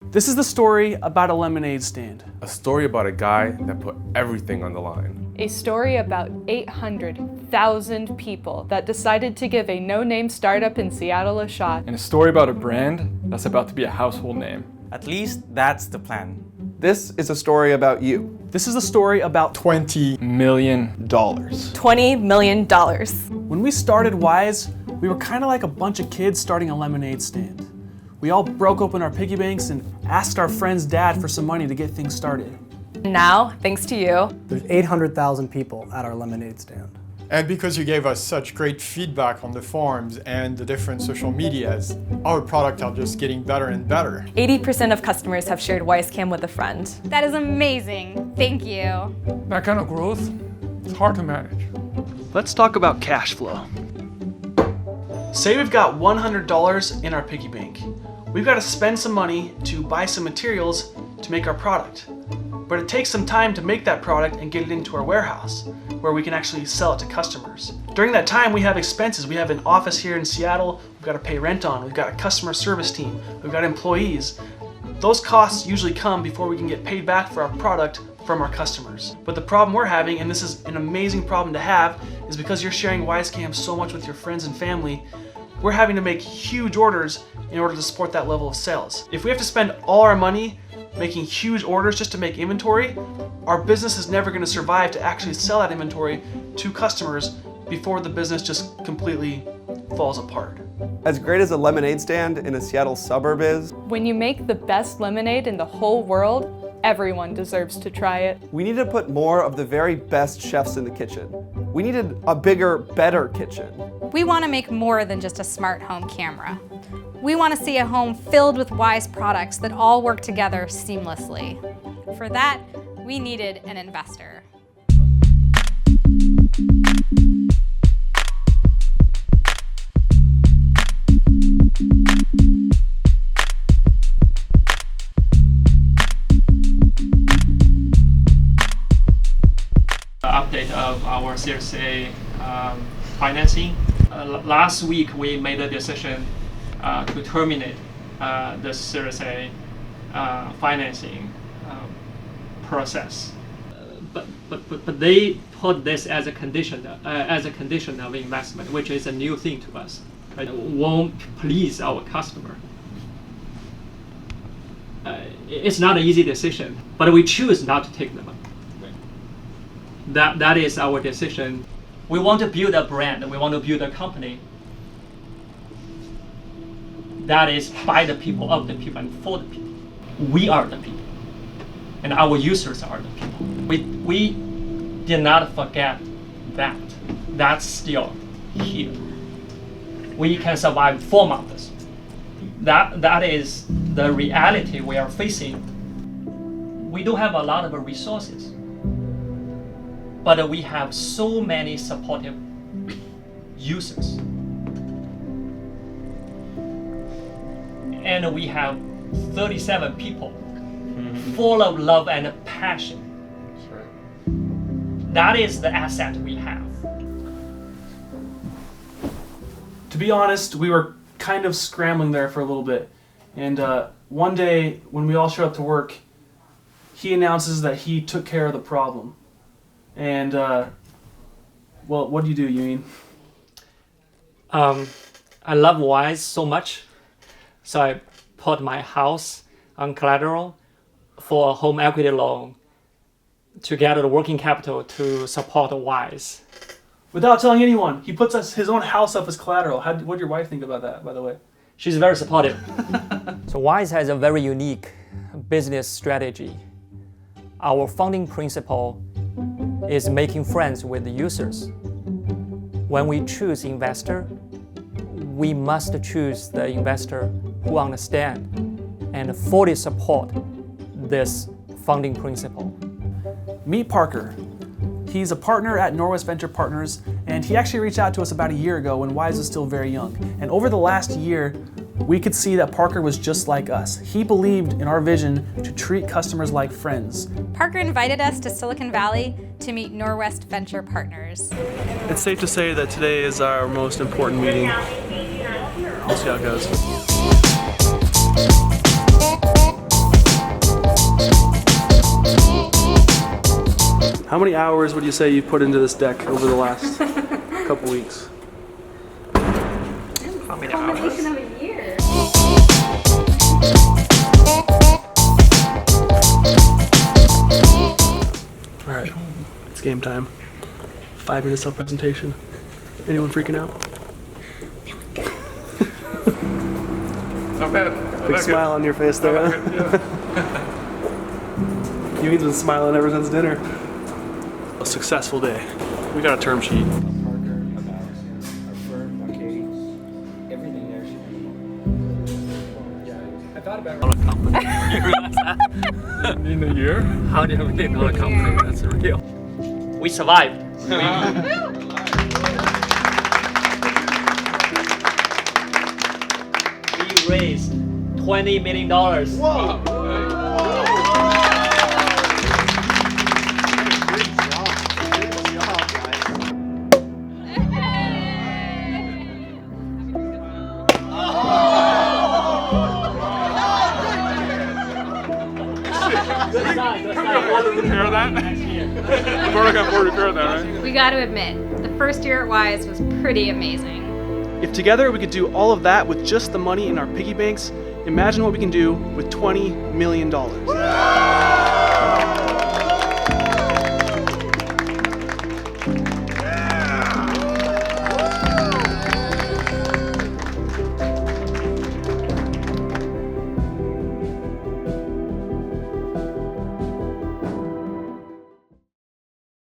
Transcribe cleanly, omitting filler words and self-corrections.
This is the story about a lemonade stand. A story about a guy that put everything on the line. A story about 800,000 people that decided to give a no-name startup in Seattle a shot. And a story about a brand that's about to be a household name. At least that's the plan. This is a story about you. This is a story about $20 million. $20 million. When we started Wyze, we were kind of like a bunch of kids starting a lemonade stand. We all broke open our piggy banks and asked our friend's dad for some money to get things started. Now, thanks to you, there's 800,000 people at our lemonade stand. And because you gave us such great feedback on the forums and the different social medias, our products are just getting better and better. 80% of customers have shared Wyzecam with a friend. That is amazing. Thank you. That kind of growth is hard to manage. Let's talk about cash flow. Say we've got $100 in our piggy bank. We've got to spend some money to buy some materials to make our product. But it takes some time to make that product and get it into our warehouse, where we can actually sell it to customers. During that time, we have expenses. We have an office here in Seattle we've got to pay rent on. We've got a customer service team. We've got employees. Those costs usually come before we can get paid back for our product from our customers. But the problem we're having, and this is an amazing problem to have, is because you're sharing Wyzecam so much with your friends and family, we're having to make huge orders in order to support that level of sales. If we have to spend all our money making huge orders just to make inventory, our business is never going to survive to actually sell that inventory to customers before the business just completely falls apart. As great as a lemonade stand in a Seattle suburb is, When you make the best lemonade in the whole world, everyone deserves to try it. we needed to put more of the very best chefs in the kitchen. We needed a bigger, better kitchen. We want to make more than just a smart home camera. We want to see a home filled with Wyze products that all work together seamlessly. For that, we needed an investor. Update of our Series A financing. Last week we made a decision to terminate the Series A financing process. But they put this as a condition of investment, which is a new thing to us. It won't please our customer. It's not an easy decision, but we choose not to take them. That is our decision. We want to build a brand. We want to build a company that is by the people, of the people, and for the people. We are the people, and our users are the people. We did not forget that. That's still here. We can survive 4 months. That is the reality we are facing. We don't have a lot of resources, but we have so many supportive users. And we have 37 people full of love and passion. That is the asset we have. To be honest, we were kind of scrambling there for a little bit. And one day, when we all showed up to work, he announces that he took care of the problem. And, well, what do you do, Yun? I love Wyze so much, so I put my house on collateral for a home equity loan to get the working capital to support Wyze. Without telling anyone, he puts his own house up as collateral. What did your wife think about that, by the way? She's very supportive. So Wyze has a very unique business strategy. Our founding principle is making friends with the users. When we choose investor, we must choose the investor who understand and fully support this founding principle. Meet Parker. He's a partner at Norwest Venture Partners, and he actually reached out to us about a year ago when Wyze was still very young. And over the last year, we could see that Parker was just like us. He believed in our vision to treat customers like friends. Parker invited us to Silicon Valley to meet Norwest Venture Partners. It's safe to say that today is our most important meeting. We'll see how it goes. How many hours would you say you've put into this deck over the last couple weeks? How many hours? Of a year. All right, it's game time. 5 minutes of presentation. Anyone freaking out? Not bad. Big smile on your face there. Yumi's been smiling ever since dinner. A successful day. We got a term sheet. In a year? How did we get our company? That's real. We survived. We raised $20 million. Whoa! Repair that? The product can afford to repair that, right? We got to admit, the first year at Wyze was pretty amazing. If together we could do all of that with just the money in our piggy banks, imagine what we can do with $20 million.